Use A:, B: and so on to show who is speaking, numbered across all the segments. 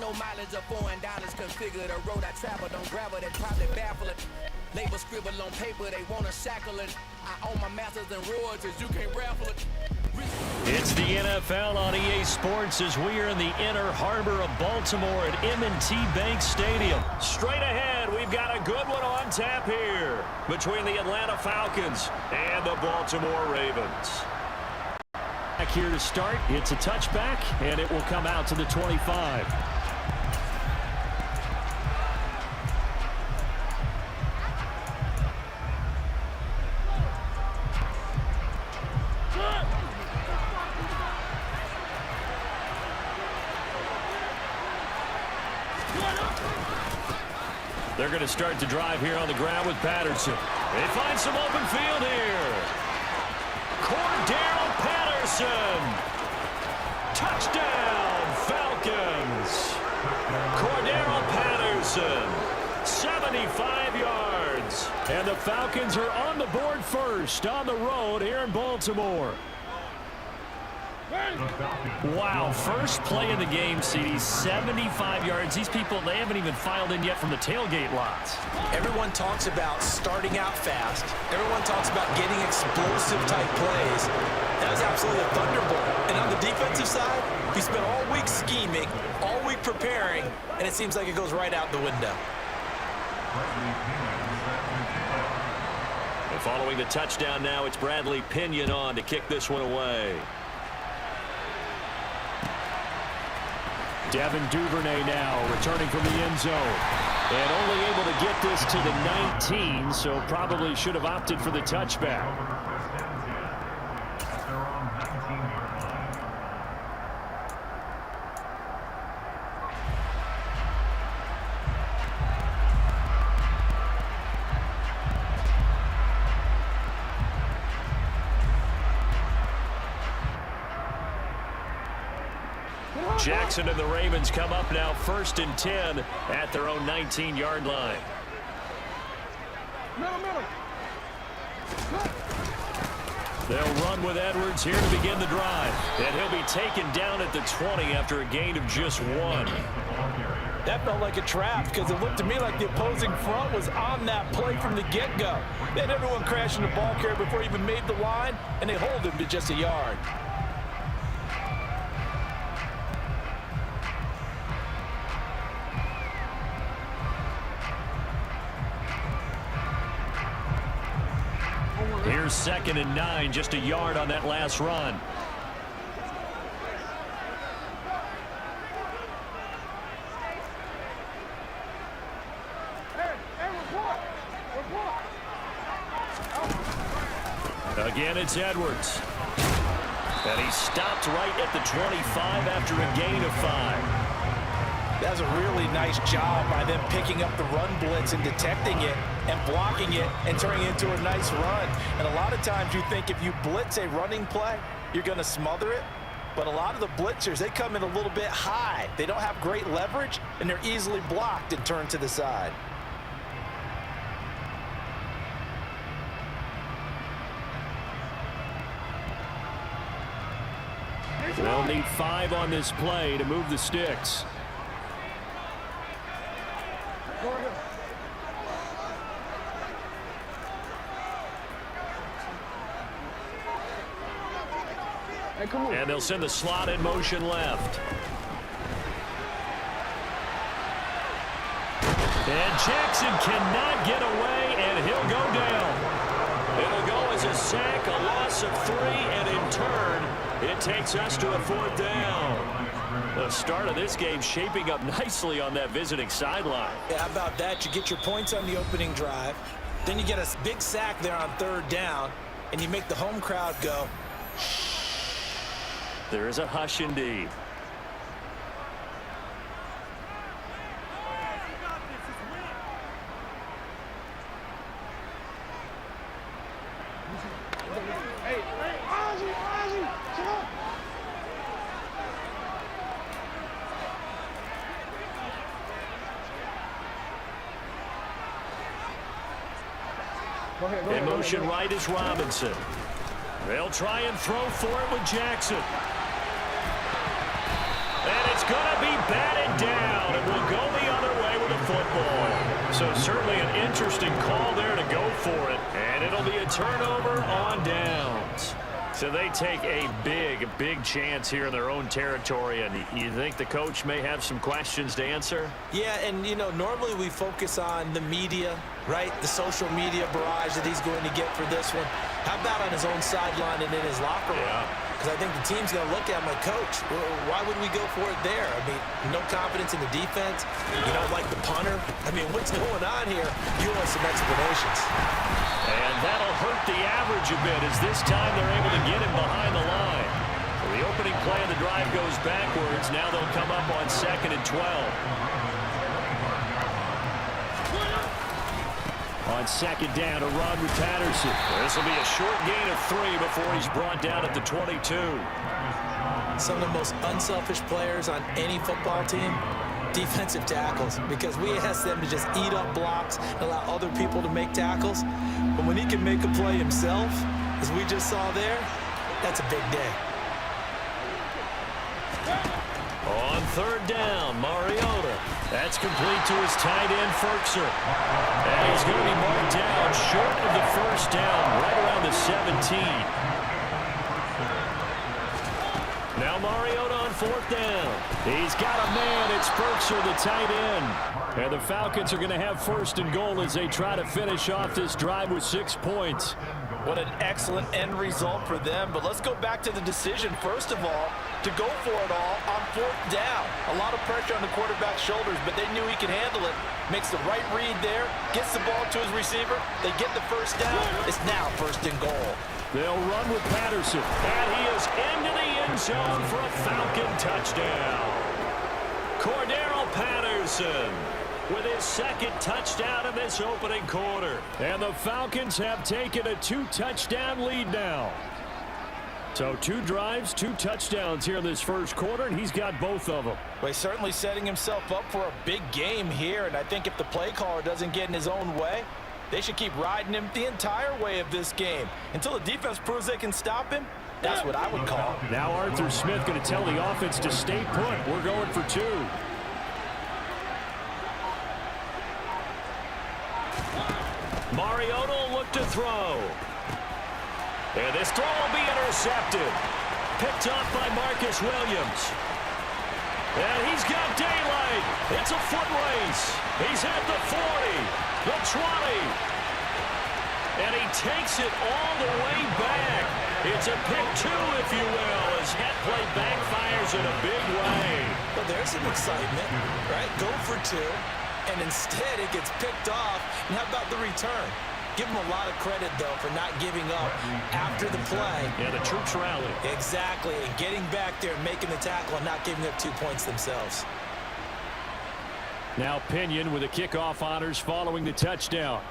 A: no mileage of $4 configure the road I travel. Don't gravel, they probably baffle it. Label scribble on paper, they wanna shackle it. I own my masters and royalties, you can't raffle it.
B: It's the NFL on EA Sports as we are in the inner harbor of Baltimore at M&T Bank Stadium. Straight ahead, we've got a good one on tap here between the Atlanta Falcons and the Baltimore Ravens. Back here to start, it's a touchback, and it will come out to the 25. They're going to start the drive here on the ground with Patterson. They find some open field here. Cordero Patterson. Touchdown, Falcons. Cordero Patterson, 75 yards. And the Falcons are on the board first on the road here in Baltimore. Wow, first play of the game, CD, 75 yards. These people, they haven't even filed in yet from the tailgate lots.
C: Everyone talks about starting out fast. Everyone talks about getting explosive-type plays. That was absolutely a thunderbolt. And on the defensive side, we spent all week scheming, all week preparing, and it seems like it goes right out the window.
B: And following the touchdown now, it's Bradley Pinion on to kick this one away. Devin Duvernay now returning from the end zone. And only able to get this to the 19, so probably should have opted for the touchback. Jackson and the Ravens come up now 1st and 10 at their own 19-yard line. They'll run with Edwards here to begin the drive. And he'll be taken down at the 20 after a gain of just 1.
C: That felt like a trap because it looked to me like the opposing front was on that play from the get-go. They had everyone crashing the ball carrier before he even made the line, and they hold him to just a yard. Here's 2nd and 9, just a yard on that last run. Again, it's Edwards. And he stopped right at the 25 after a gain of 5. That's a really nice job by them picking up the run blitz and detecting it and blocking it and turning it into a nice run. And a lot of times you think if you blitz a running play, you're going to smother it. But a lot of the blitzers, they come in a little bit high. They don't have great leverage, and they're easily blocked and turned to the side. They'll need 5 on this play to move the sticks. And they'll send the slot in motion left. And Jackson cannot get away, and he'll go down. It'll go as a sack, a loss of 3, and in turn, it takes us to a 4th down. The start of this game shaping up nicely on that visiting sideline. Yeah, how about that? You get your points on the opening drive, then you get a big sack there on 3rd down, and you make the home crowd go, shh.
B: There is a hush indeed. In motion right is Robinson. They'll try and throw for it with Jackson. And it's going to be batted down. interesting call there to go for it. And it'll be a turnover on downs. So they take a big chance here in their own territory. And you think the coach may have some questions to answer?
C: Yeah, and, you know, normally we focus on the media, right? The social media barrage that he's going to get for this one. How about on his own sideline and in his locker room? Because I think the team's going to look at him like, Coach, why would we go for it there? I mean, no confidence in the defense. You don't like the punter. I mean, what's going on here? You want some explanations.
B: And that'll hurt the average a bit as this time they're able to get him behind the line. So the opening play of the drive goes backwards. Now they'll come up on 2nd and 12. On 2nd down, a run with Patterson. This will be a short gain of 3 before he's brought down at the 22.
C: Some of the most unselfish players on any football team, defensive tackles, because we ask them to just eat up blocks and allow other people to make tackles. But when he can make a play himself, as we just saw there, that's a big day.
B: On 3rd down, Mariota. That's complete to his tight end, Ferkser. And he's going to be marked down short of the first down, right around the 17. Now Mariota on 4th down. He's got a man. It's Ferkser, the tight end. And the Falcons are going to have 1st and goal as they try to finish off this drive with 6 points.
C: What an excellent end result for them. But let's go back to the decision, first of all, to go for it all on 4th down. A lot of pressure on the quarterback's shoulders, but they knew he could handle it. Makes the right read there, gets the ball to his receiver. They get the first down. It's now 1st and goal.
B: They'll run with Patterson. And he is into the end zone for a Falcon touchdown. Cordero Patterson with his 2nd touchdown in this opening quarter. And the Falcons have taken a 2-touchdown lead now. So 2 drives, 2 touchdowns here in this first quarter, and he's got both of them.
C: Well, he's certainly setting himself up for a big game here, and I think if the play caller doesn't get in his own way, they should keep riding him the entire way of this game. Until the defense proves they can stop him, that's what I would call.
B: Now Arthur Smith going to tell the offense to stay put. We're going for 2. Mariota will look to throw. And this throw will be intercepted. Picked off by Marcus Williams. And he's got daylight. It's a foot race. He's at the 40, the 20. And he takes it all the way back. It's a pick 2, if you will, as that play backfires in a big way.
C: Well, there's some excitement, right? Go for 2. And instead it gets picked off. And how about the return? Give him a lot of credit, though, for not giving up after the play.
B: Yeah, the troops rallied.
C: Exactly. And getting back there and making the tackle and not giving up 2 points themselves.
B: Now Pinion with the kickoff honors following the touchdown.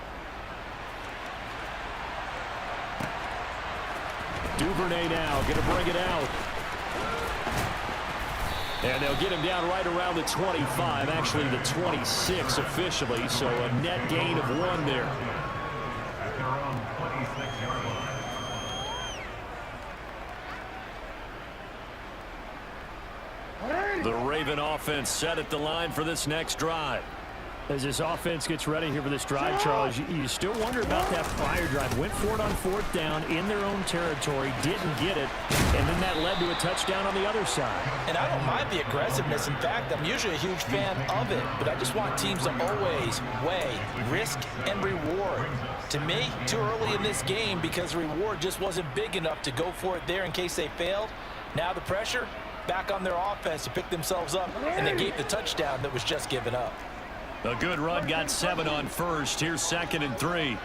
B: Duvernay now going to bring it out. And they'll get him down right around the 25, actually the 26 officially, so a net gain of 1 there. The Raven offense set at the line for this next drive. As this offense gets ready here for this drive, Charles, you still wonder about that prior drive. Went for it on 4th down in their own territory, didn't get it, and then that led to a touchdown on the other side.
C: And I don't mind the aggressiveness. In fact, I'm usually a huge fan of it, but I just want teams to always weigh risk and reward. To me, too early in this game because reward just wasn't big enough to go for it there in case they failed. Now the pressure back on their offense to pick themselves up, and they gave the touchdown that was just given up.
B: A good run, got 7 on 1st. Here's 2nd and 3.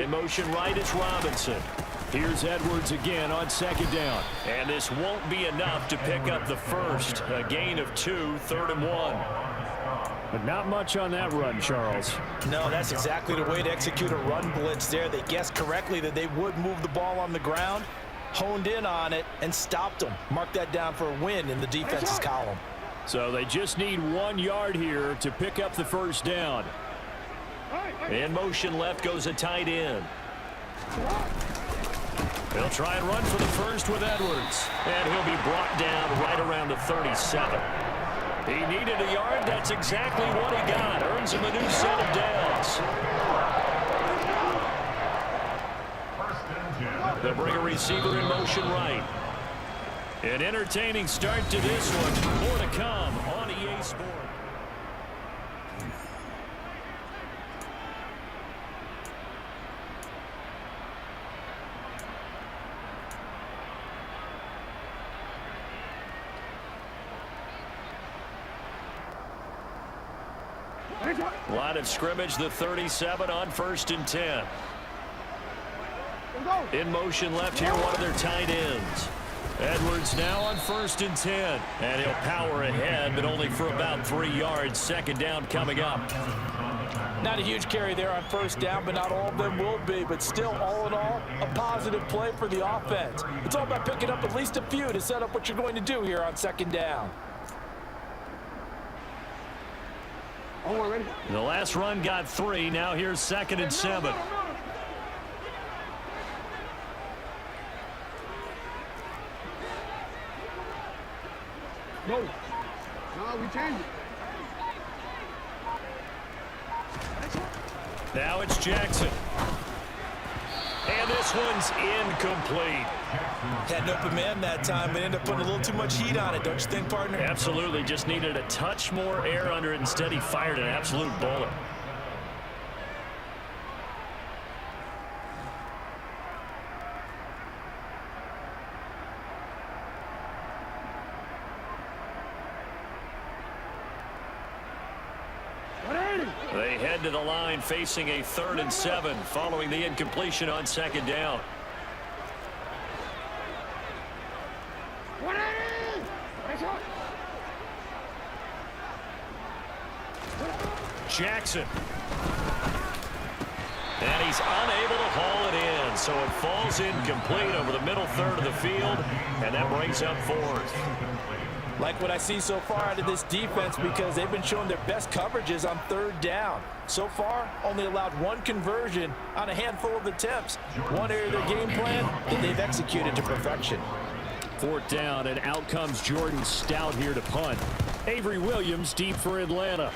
B: In motion right, it's Robinson. Here's Edwards again on 2nd down. And this won't be enough to pick up the first. A gain of 2, 3rd and 1. But not much on that run, Charles.
C: No, that's exactly the way to execute a run blitz there. They guessed correctly that they would move the ball on the ground, honed in on it, and stopped them. Mark that down for a win in the defense's column.
B: So they just need 1 yard here to pick up the first down. In motion left goes a tight end. They'll try and run for the first with Edwards. And he'll be brought down right around the 37. He needed a yard. That's exactly what he got. Earned brings him a new set of downs. They'll bring a receiver in motion right. An entertaining start to this one. More to come on EA Sports. Line of scrimmage, the 37 on 1st and 10. In motion left here, one of their tight ends. Edwards now on 1st and 10. And he'll power ahead, but only for about 3 yards. 2nd down coming up.
D: Not a huge carry there on 1st down, but not all of them will be. But still, all in all, a positive play for the offense. It's all about picking up at least a few to set up what you're going to do here on 2nd down.
B: The last run got 3. Now here's 2nd and 7.
E: No, we changed it.
B: Now it's Jackson. And this one's incomplete.
D: Had an open man that time, but ended up putting a little too much heat on it, don't you think, partner?
B: Absolutely. Just needed a touch more air under it. Instead, he fired an absolute bullet. They head to the line facing a 3rd and 7 following the incompletion on 2nd down. Jackson. And he's unable to haul it in, so it falls incomplete over the middle 3rd of the field, and that brings up 4th.
D: Like what I see so far out of this defense because they've been showing their best coverages on 3rd down. So far, only allowed 1 conversion on a handful of attempts. One area of their game plan that they've executed to perfection.
B: 4th down, and out comes Jordan Stout here to punt. Avery Williams deep for Atlanta.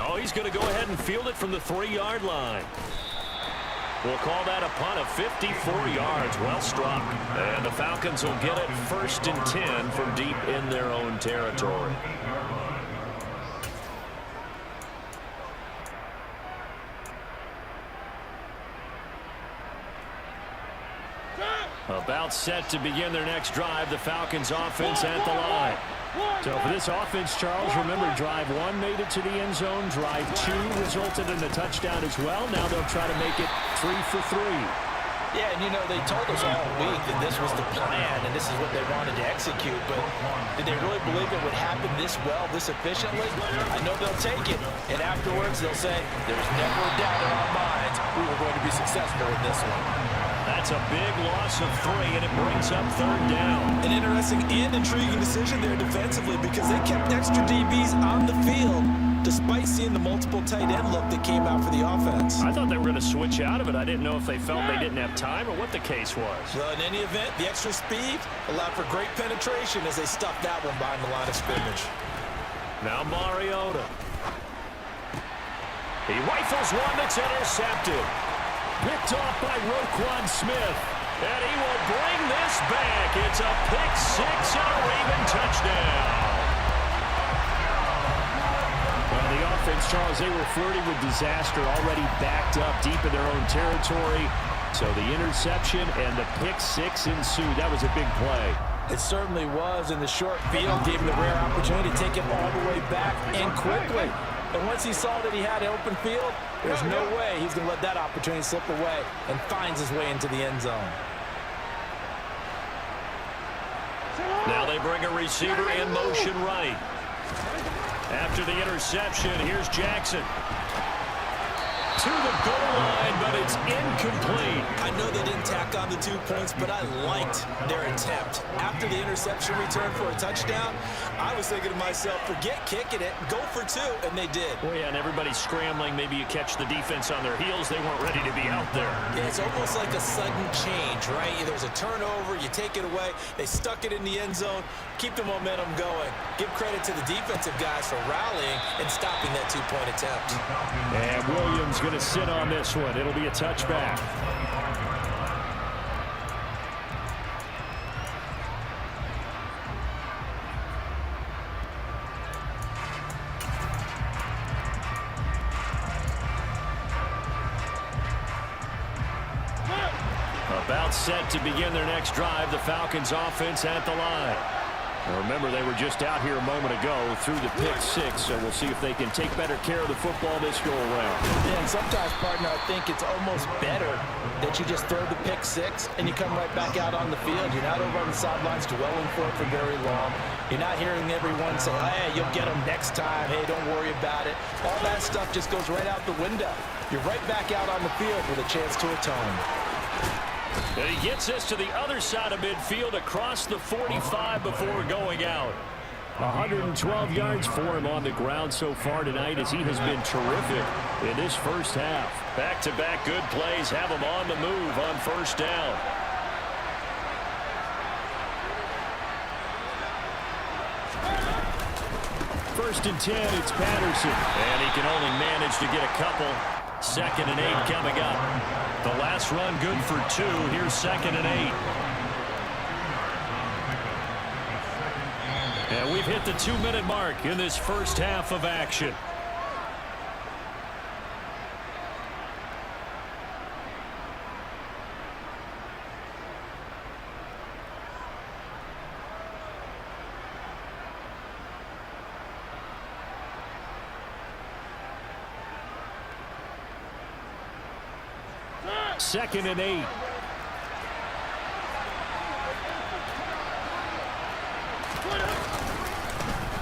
B: Oh, he's going to go ahead and field it from the 3-yard line. We'll call that a punt of 54 yards. Well struck. And the Falcons will get it 1st and 10 from deep in their own territory. About set to begin their next drive. The Falcons offense at the line. So for this offense, Charles, remember, drive 1 made it to the end zone. Drive 2 resulted in a touchdown as well. Now they'll try to make it 3 for 3.
D: Yeah, and you know, they told us all week that this was the plan and this is what they wanted to execute, but did they really believe it would happen this well, this efficiently? I know they'll take it, and afterwards they'll say, there's never a doubt in our minds we were going to be successful in this one.
B: That's a big loss of 3, and it brings up 3rd down.
D: An interesting and intriguing decision there defensively because they kept extra DBs on the field despite seeing the multiple tight end look that came out for the offense.
B: I thought they were going to switch out of it. I didn't know if they felt they didn't have time or what the case was.
D: Well, in any event, the extra speed allowed for great penetration as they stuffed that one behind the line of scrimmage.
B: Now Mariota. He rifles one that's intercepted. Picked off by Roquan Smith. And he will bring this back. It's a pick 6 and a Raven touchdown. Well, the offense, Charles, they were flirting with disaster, already backed up deep in their own territory. So the interception and the pick 6 ensued. That was a big play.
D: It certainly was, and the short field gave him the rare opportunity to take it all the way back and quickly. And once he saw that he had an open field, there's no way he's going to let that opportunity slip away, and finds his way into the end zone.
B: Now they bring a receiver in motion right. After the interception, here's Jackson. to the goal line, but it's incomplete.
D: I know they didn't tack on the 2 points, but I liked their attempt. After the interception return for a touchdown, I was thinking to myself, forget kicking it, go for 2, and they did.
B: Well, yeah, and everybody's scrambling. Maybe you catch the defense on their heels. They weren't ready to be out there.
D: Yeah, it's almost like a sudden change, right? There's a turnover, you take it away, they stuck it in the end zone, keep the momentum going. Give credit to the defensive guys for rallying and stopping that 2-point attempt.
B: And Williams going to sit on this one. It'll be a touchback. About set to begin their next drive. The Falcons offense at the line. Now remember, they were just out here a moment ago through the pick-6, so we'll see if they can take better care of the football this go-around.
D: Yeah, and sometimes, partner, I think it's almost better that you just throw the pick-6 and you come right back out on the field. You're not over on the sidelines dwelling for it for very long. You're not hearing everyone say, hey, you'll get them next time. Hey, don't worry about it. All that stuff just goes right out the window. You're right back out on the field with a chance to atone.
B: And he gets this to the other side of midfield across the 45 before going out. 112 yards for him on the ground so far tonight as he has been terrific in this first half. Back-to-back good plays have him on the move on first down. First and 10, it's Patterson. And he can only manage to get a couple. 2nd and 8 coming up. The last run good for 2. Here's 2nd and 8. And we've hit the 2-minute mark in this first half of action. Second and 8.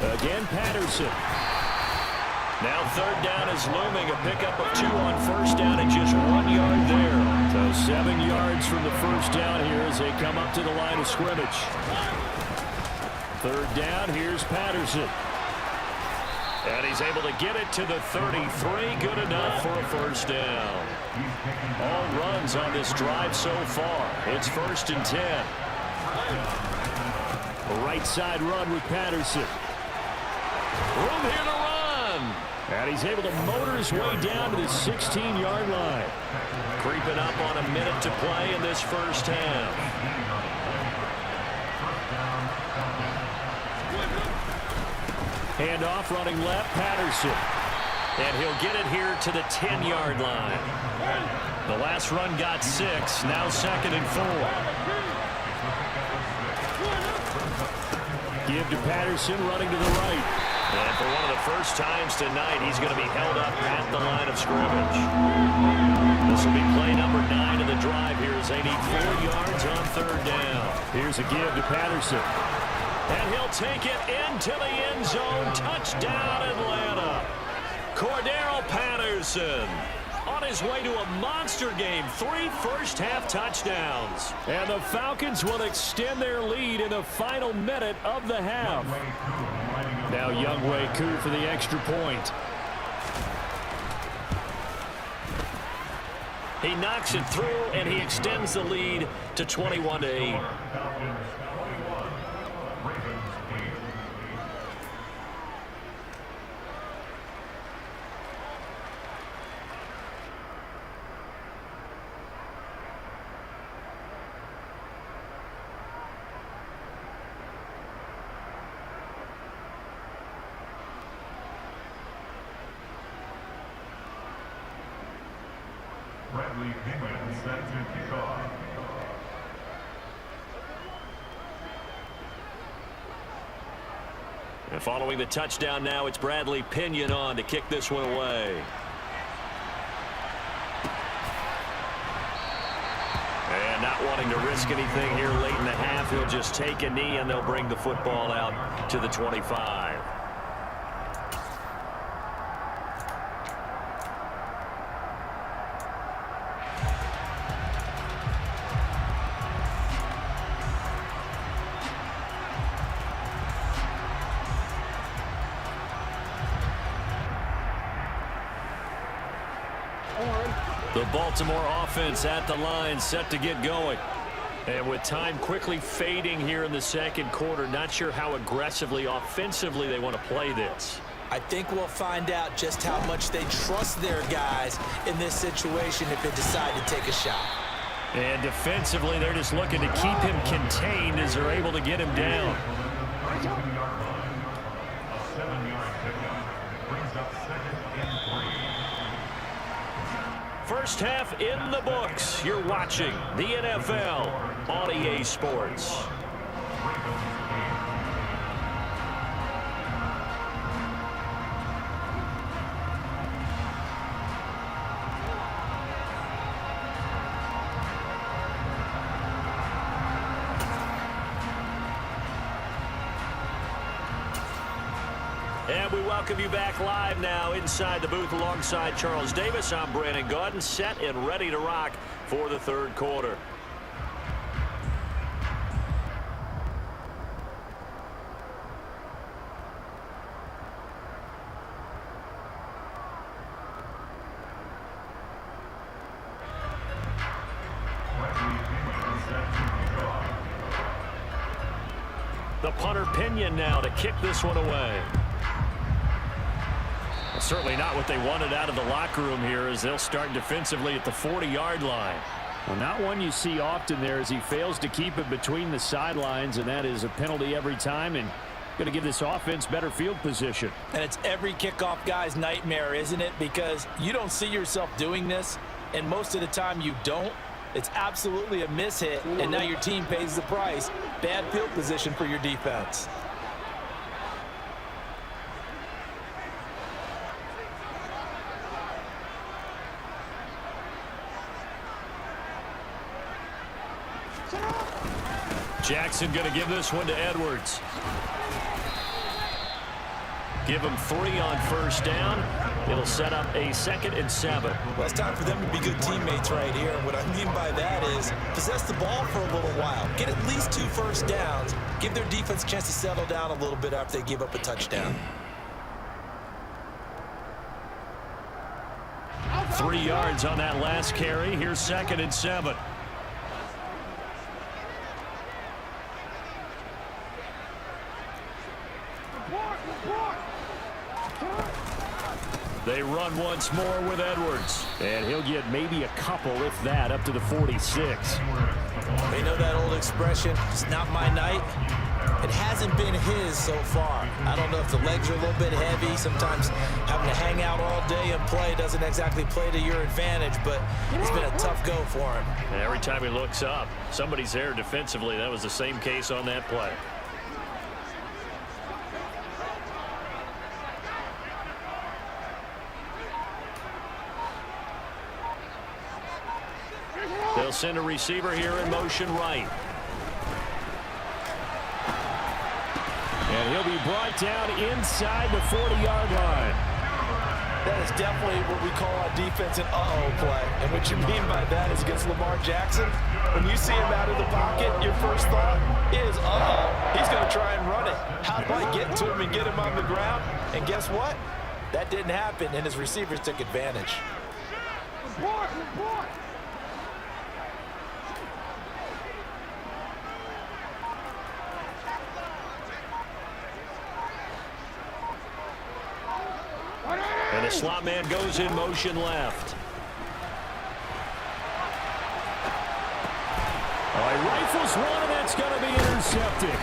B: Again, Patterson. Now 3rd down is looming. A pickup of 2 on first down and just 1 yard there. So 7 yards from the first down here as they come up to the line of scrimmage. 3rd down, here's Patterson. And he's able to get it to the 33. Good enough for a first down. All runs on this drive so far. It's 1st and 10. A right side run with Patterson. Room here to run. And he's able to motor his way down to the 16-yard line. Creeping up on a minute to play in this first half. Handoff running left, Patterson. And he'll get it here to the 10-yard line. The last run got 6, now 2nd and 4. Give to Patterson running to the right. And for one of the first times tonight, he's going to be held up at the line of scrimmage. This will be play number 9 of the drive here as they need 4 yards on 3rd down. Here's a give to Patterson. And he'll take it into the end zone. Touchdown, Atlanta. Cordero Patterson on his way to a monster game. 3 first-half touchdowns. And the Falcons will extend their lead in the final minute of the half. Now Younghoe Koo for the extra point. He knocks it through, and he extends the lead to 21-8. And following the touchdown now, it's Bradley Pinion on to kick this one away. And not wanting to risk anything here late in the half, he'll just take a knee and they'll bring the football out to the 25. The Baltimore offense at the line, set to get going. And with time quickly fading here in the second quarter, not sure how aggressively, offensively they want to play this.
D: I think we'll find out just how much they trust their guys in this situation if they decide to take a shot.
B: And defensively, they're just looking to keep him contained as they're able to get him down. First half in the books. You're watching the NFL on EA Sports. And we welcome you back live now inside the booth alongside Charles Davis. I'm Brandon Gaudin, set and ready to rock for the third quarter. The punter Pinion now to kick this one away. Certainly not what they wanted out of the locker room here as they'll start defensively at the 40-yard line.
F: Well, not one you see often there as he fails to keep it between the sidelines, and that is a penalty every time and going to give this offense better field position.
D: And it's every kickoff guy's nightmare, isn't it? Because you don't see yourself doing this, and most of the time you don't. It's absolutely a mishit, and now your team pays the price. Bad field position for your defense.
B: Jackson going to give this one to Edwards. Give him 3 on first down. It'll set up a 2nd and 7.
D: Well, it's time for them to be good teammates right here. And what I mean by that is possess the ball for a little while. Get at least 2 first downs. Give their defense a chance to settle down a little bit after they give up a touchdown.
B: 3 yards on that last carry. Here's 2nd and 7. They run once more with Edwards.
F: And he'll get maybe a couple, if that, up to the 46.
D: They know that old expression, it's not my night. It hasn't been his so far. I don't know if the legs are a little bit heavy. Sometimes having to hang out all day and play doesn't exactly play to your advantage, but it's been a tough go for him.
B: And every time he looks up, somebody's there defensively. That was the same case on that play. They'll send a receiver here in motion right.
F: And he'll be brought down inside the 40-yard line.
D: That is definitely what we call our defense an uh-oh play. And what you mean by that is against Lamar Jackson, when you see him out of the pocket, your first thought is, uh-oh, he's going to try and run it. How do I get to him and get him on the ground? And guess what? That didn't happen, and his receivers took advantage.
B: And the slot man goes in motion left.
F: He rifles one, and that's going to be intercepted.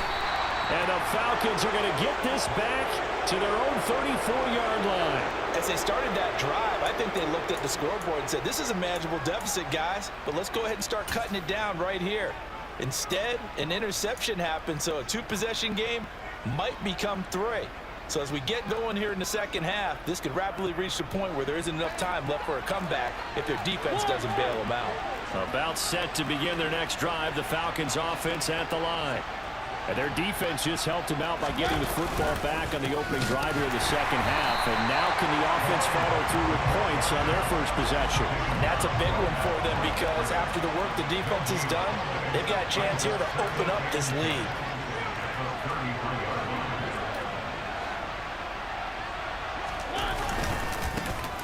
F: And the Falcons are going to get this back to their own 34-yard line.
D: As they started that drive, I think they looked at the scoreboard and said, this is a manageable deficit, guys, but let's go ahead and start cutting it down right here. Instead, an interception happened, so a 2-possession game might become 3. So as we get going here in the second half, this could rapidly reach the point where there isn't enough time left for a comeback if their defense doesn't bail them out.
B: About set to begin their next drive, the Falcons offense at the line.
F: And their defense just helped them out by getting the football back on the opening drive here in the second half. And now can the offense follow through with points on their first possession?
D: And that's a big one for them because after the work the defense has done, they've got a chance here to open up this lead.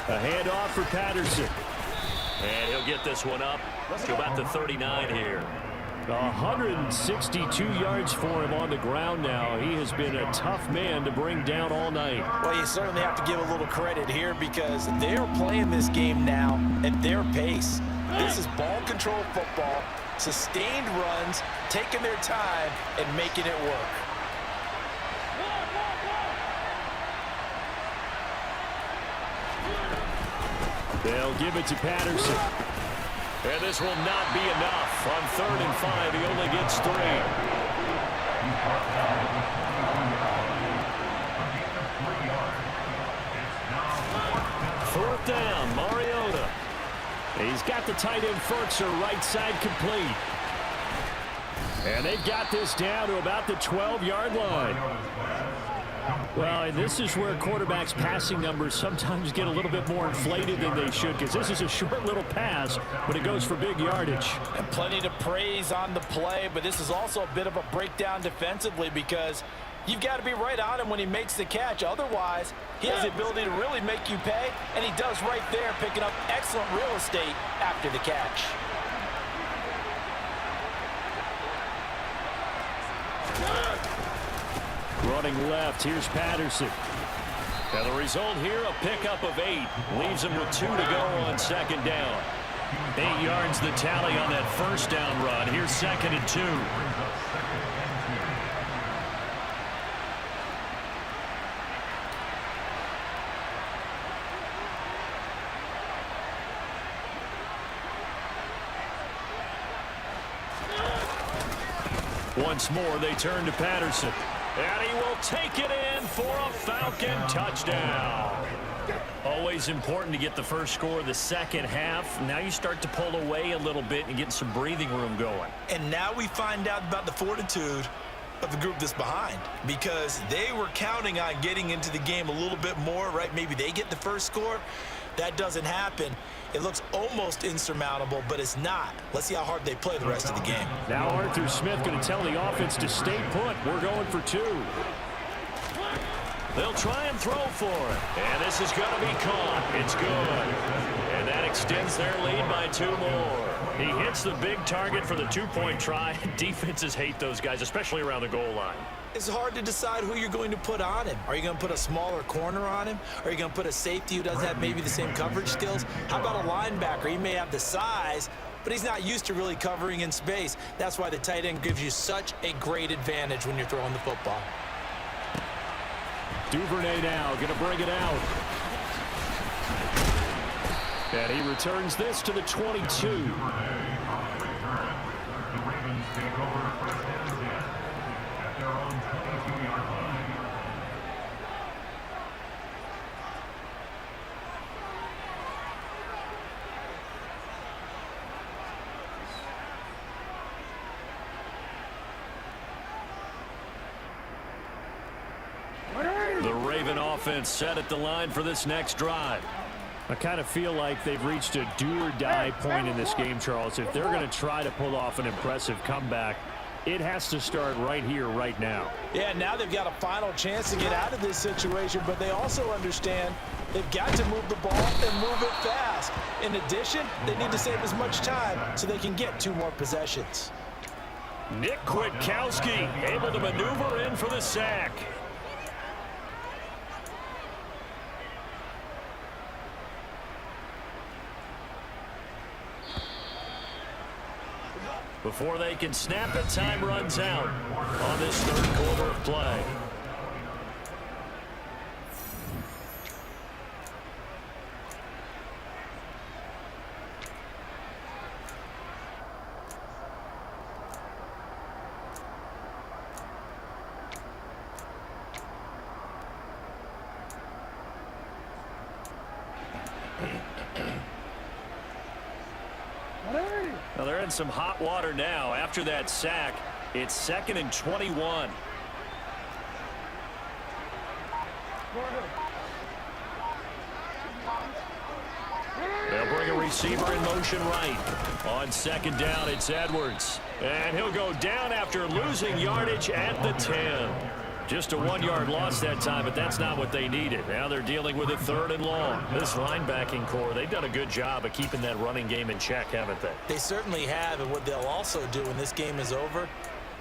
F: A handoff for Patterson.
B: And he'll get this one up to about the 39 here.
F: 162 yards for him on the ground now. He has been a tough man to bring down all night.
D: Well, you certainly have to give a little credit here because they're playing this game now at their pace. This is ball control football, sustained runs, taking their time and making it work.
F: They'll give it to Patterson.
B: And this will not be enough. On 3rd and 5, he only gets 3. Fourth down, Mariota.
F: He's got the tight end Fertzer right side complete. And they've got this down to about the 12-yard line. Well, and this is where quarterbacks' passing numbers sometimes get a little bit more inflated than they should, because this is a short little pass, but it goes for big yardage.
D: And plenty to praise on the play, but this is also a bit of a breakdown defensively because you've got to be right on him when he makes the catch. Otherwise, he has the ability to really make you pay, and he does right there, picking up excellent real estate after the catch.
F: Running left, here's Patterson.
B: And the result here, a pickup of 8. Leaves him with 2 to go on 2nd down. 8 yards the tally on that 1st down run. Here's 2nd and 2. Once more, they turn to Patterson. And he will take it in for a Falcon touchdown. Always important to get the first score of the second half. Now you start to pull away a little bit and get some breathing room going.
D: And now we find out about the fortitude of the group that's behind, because they were counting on getting into the game a little bit more, right? Maybe they get the first score. That doesn't happen. It looks almost insurmountable, but it's not. Let's see how hard they play the rest of the game.
F: Now Arthur Smith going to tell the offense to stay put. We're going for 2.
B: They'll try and throw for it. And this is going to be caught. It's good. And that extends their lead by 2 more. He hits the big target for the 2-point try. Defenses hate those guys, especially around the goal line.
D: It's hard to decide who you're going to put on him. Are you going to put a smaller corner on him? Are you going to put a safety who doesn't have maybe the same coverage skills? How about a linebacker? He may have the size, but he's not used to really covering in space. That's why the tight end gives you such a great advantage when you're throwing the football.
F: Duvernay now going to bring it out. And he returns this to the 22.
B: The Raven offense set at the line for this next drive.
F: I kind of feel like they've reached a do-or-die point in this game, Charles. If they're going to try to pull off an impressive comeback, it has to start right here, right now.
D: Yeah, now they've got a final chance to get out of this situation, but they also understand they've got to move the ball and move it fast. In addition, they need to save as much time so they can get 2 more possessions.
B: Nick Kwiatkowski able to maneuver in for the sack. Before they can snap it, time runs out on this 3rd quarter of play. Well, they're in some hot water now. After that sack, it's 2nd and 21. They'll bring a receiver in motion right. On 2nd down, it's Edwards. And he'll go down after losing yardage at the 10. Just a 1-yard loss that time, but that's not what they needed. Now they're dealing with a 3rd and long. This linebacking core, they've done a good job of keeping that running game in check, haven't they?
D: They certainly have, and what they'll also do when this game is over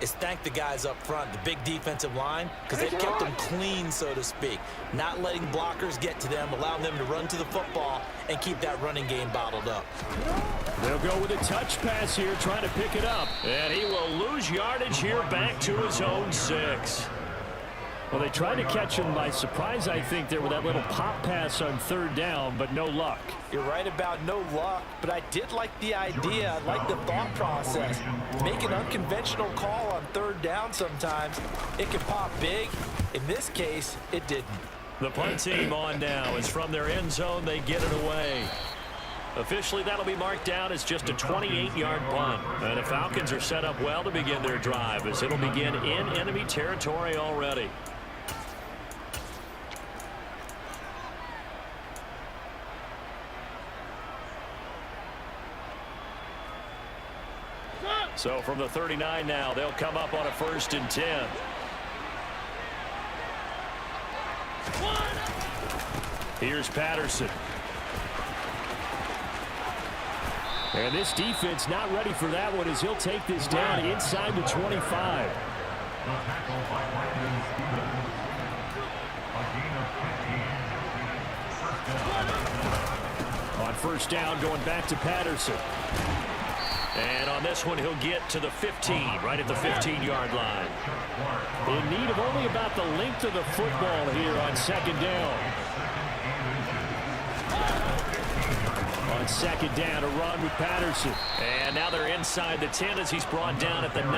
D: is thank the guys up front, the big defensive line, because they've kept them clean, so to speak. Not letting blockers get to them, allowing them to run to the football and keep that running game bottled up.
F: They'll go with a touch pass here, trying to pick it up.
B: And he will lose yardage here back to his own 6.
F: Well, they tried to catch him by surprise, I think, there with that little pop pass on 3rd down, but no luck.
D: You're right about no luck, but I did like the idea. I like the thought process. Make an unconventional call on 3rd down sometimes. It can pop big. In this case, it didn't.
B: The punt team on now is from their end zone. They get it away. Officially, that'll be marked down as just a 28-yard punt. And the Falcons are set up well to begin their drive as it'll begin in enemy territory already. So from the 39 now, they'll come up on a 1st and 10. Here's Patterson.
F: And this defense not ready for that one as he'll take this down inside the 25. On 1st down, going back to Patterson.
B: And on this one, he'll get to the 15, right at the 15-yard line.
F: In need of only about the length of the football here on 2nd down. On 2nd down, a run with Patterson.
B: And now they're inside the 10 as he's brought down at the 9.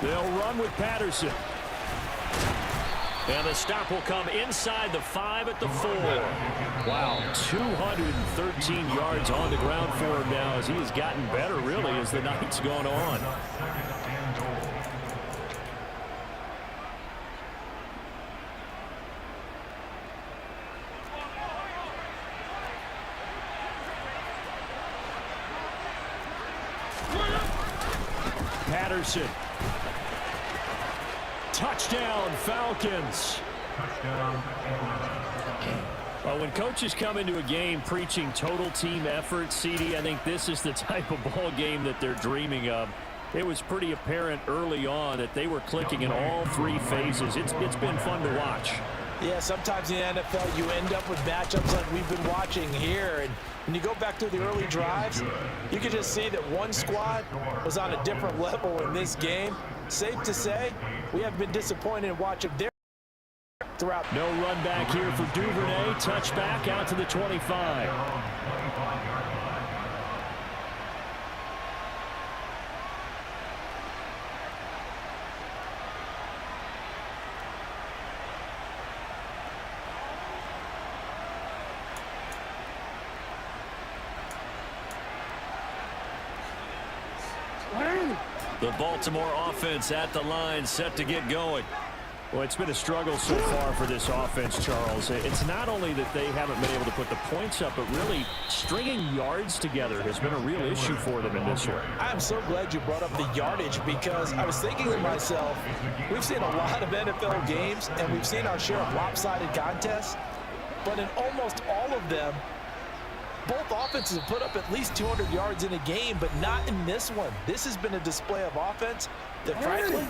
F: They'll run with Patterson.
B: And the stop will come inside the 5 at the 4.
F: Wow, 213 yards on the ground for him now as he has gotten better, really, as the night's gone on. Patterson. Touchdown, Falcons. Well, when coaches come into a game preaching total team effort, CD, I think this is the type of ball game that they're dreaming of. It was pretty apparent early on that they were clicking in all 3 phases. It's been fun to watch.
D: Yeah, sometimes in the NFL you end up with matchups like we've been watching here. And when you go back to the early drives, you can just see that one squad was on a different level in this game. Safe to say, we have been disappointed in watching their throughout.
F: No run back here for Duvernay. Touchback out to the 25.
B: The Baltimore offense at the line, set to get going.
F: Well, it's been a struggle so far for this offense, Charles. It's not only that they haven't been able to put the points up, but really stringing yards together has been a real issue for them in this one.
D: I'm so glad you brought up the yardage because I was thinking to myself, we've seen a lot of NFL games and we've seen our share of lopsided contests, but in almost all of them, both offenses have put up at least 200 yards in a game, but not in this one. This has been a display of offense that, frankly,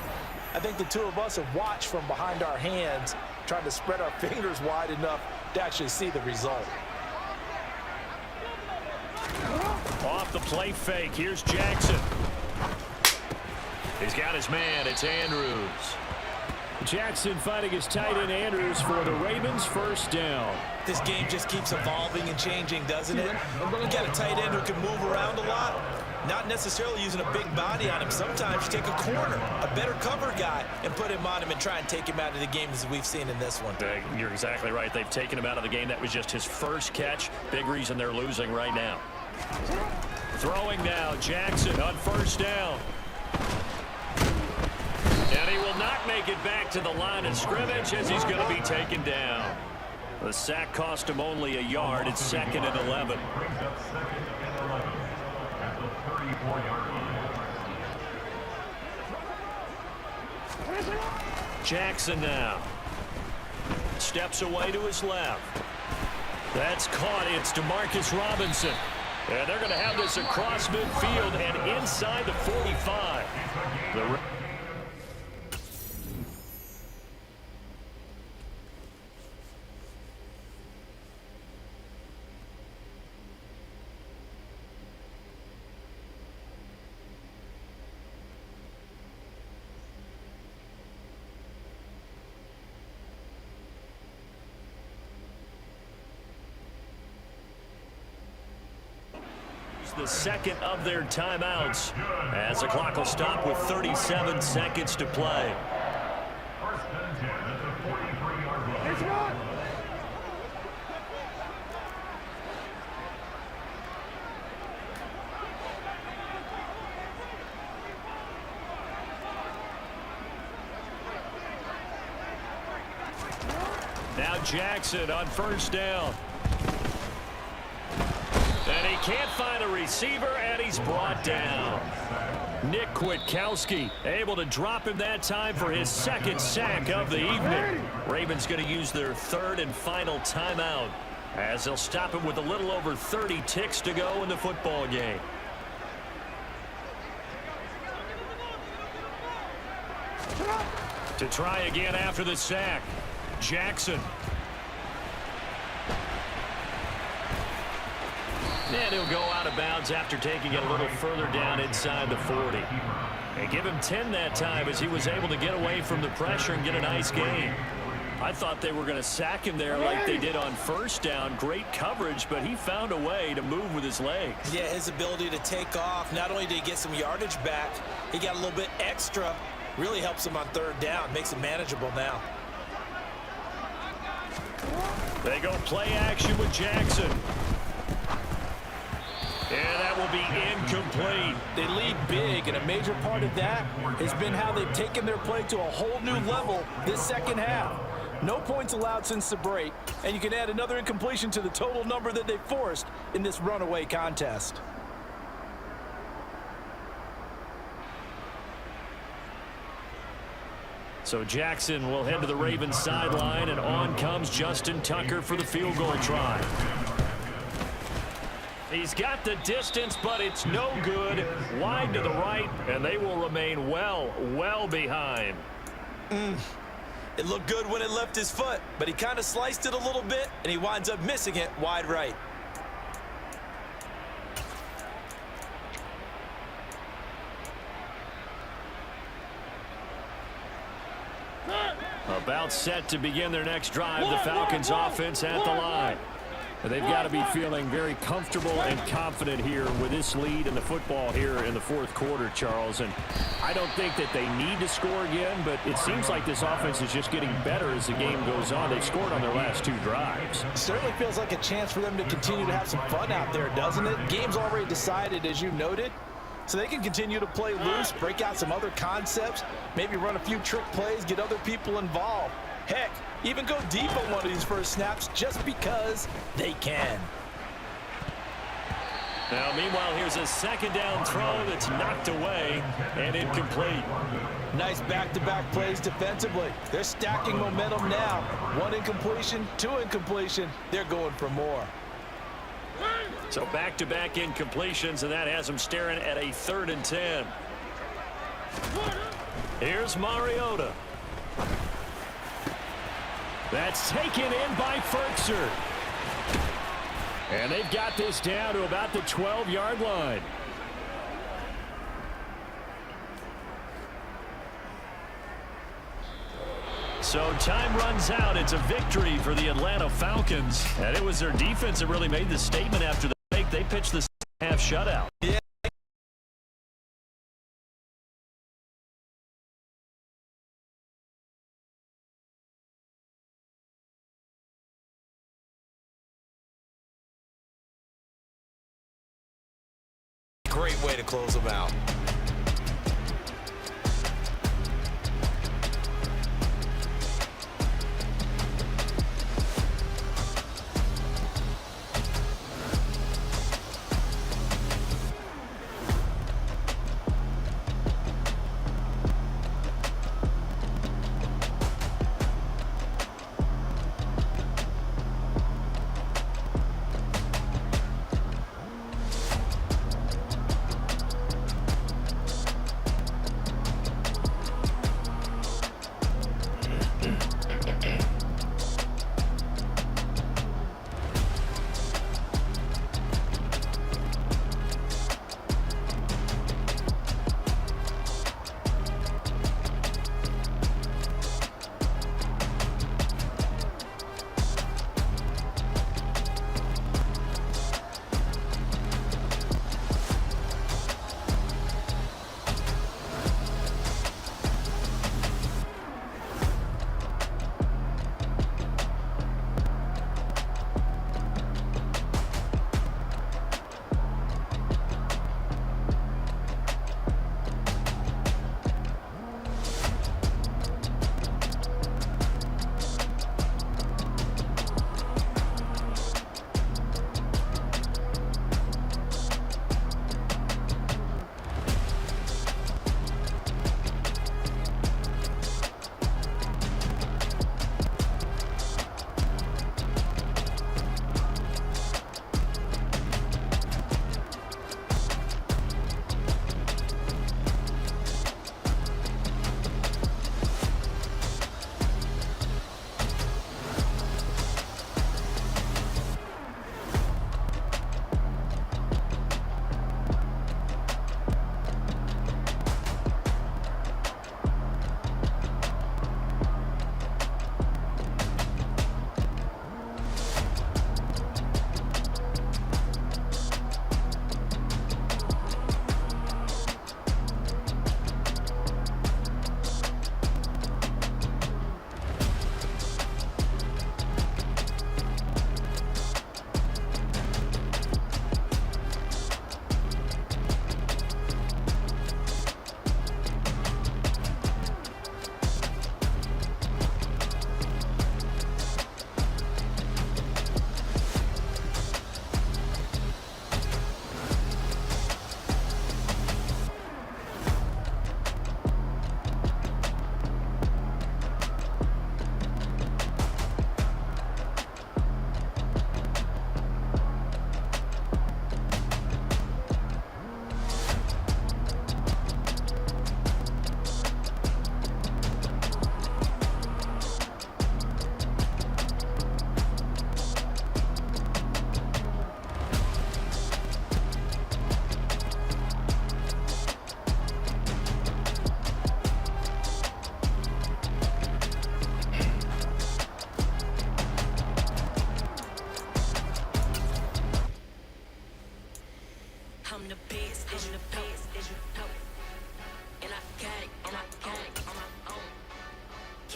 D: I think the two of us have watched from behind our hands, trying to spread our fingers wide enough to actually see the result.
B: Off the play fake, here's Jackson. He's got his man, it's Andrews.
F: Jackson fighting his tight end Andrews for the Ravens' 1st down.
D: This game just keeps evolving and changing, doesn't it? You got a tight end who can move around a lot. Not necessarily using a big body on him. Sometimes you take a corner, a better cover guy, and put him on him and try and take him out of the game as we've seen in this one.
B: You're exactly right. They've taken him out of the game. That was just his first catch. Big reason they're losing right now. Throwing now, Jackson on 1st down. And he will not make it back to the line of scrimmage as he's going to be taken down. The sack cost him only a yard. It's 2nd and 11. Jackson now. Steps away to his left. That's caught. It's DeMarcus Robinson. And they're going to have this across midfield and inside the 45. The second of their timeouts as the clock will stop with 37 seconds to play. Now Jackson on first down. And he can't find a receiver, and he's brought down. Nick Kwiatkowski able to drop him that time for his second sack of the evening. Ravens going to use their third and final timeout as they'll stop him with a little over 30 ticks to go in the football game. To try again after the sack, Jackson. And he'll go out of bounds after taking it a little further down inside the 40. And give him 10 that time as he was able to get away from the pressure and get a nice gain. I thought they were going to sack him there like they did on first down. Great coverage, but he found a way to move with his legs.
D: Yeah, his ability to take off, not only did he get some yardage back, he got a little bit extra. Really helps him on third down, makes it manageable now.
B: They go play action with Jackson. And that will be incomplete.
D: They lead big, and a major part of that has been how they've taken their play to a whole new level this second half. No points allowed since the break, and you can add another incompletion to the total number that they forced in this runaway contest.
B: So Jackson will head to the Ravens sideline, and on comes Justin Tucker for the field goal try. He's got the distance, but it's no good. Wide to the right, and they will remain well behind.
D: It looked good when it left his foot, but he kind of sliced it a little bit, and he winds up missing it wide right.
B: About set to begin their next drive, the Falcons offense at the line. They've got to be feeling very comfortable and confident here with this lead in the football here in the fourth quarter, Charles. And I don't think that they need to score again, but it seems like this offense is just getting better as the game goes on. They've scored on their last two drives.
D: Certainly feels like a chance for them to continue to have some fun out there, doesn't it? Game's already decided, as you noted. So they can continue to play loose, break out some other concepts, maybe run a few trick plays, get other people involved. Heck, even go deep on one of these first snaps just because they can.
B: Now, meanwhile, here's a second down throw that's knocked away and incomplete.
D: Nice back-to-back plays defensively. They're stacking momentum now. One incompletion, two incompletion. They're going for more.
B: So back-to-back incompletions, and that has them staring at a 3rd and 10. Here's Mariota. That's taken in by Ferkser. And they've got this down to about the 12-yard line. So time runs out. It's a victory for the Atlanta Falcons. And it was their defense that really made the statement after the break. They pitched the half shutout.
D: Yeah. Great way to close them out.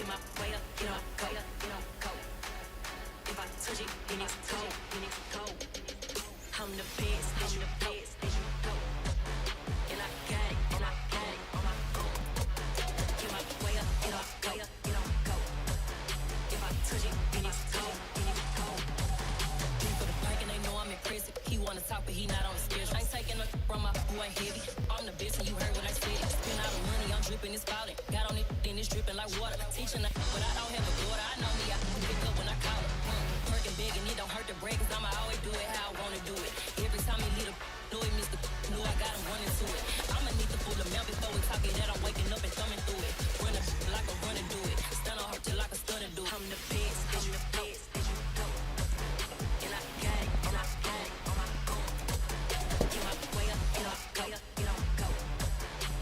G: Get my way up, get on go, go. If I touch it, then it's cold, I'm the best, go. And I got it, on my phone. Get my way up, get on go, If I touch it, then it's cold, For the bank and they know I'm impressive. He wanna talk, but he not on the schedule. I ain't taking a from my boy heavy. I'm the best, and you heard what I said. Spend all the money, I'm dripping, it's falling. Got on it, then it's dripping like water. Teaching, but I don't have a daughter. I know me, I can pick up when I call her. Working big and it don't hurt the break, 'cause I'ma always do it.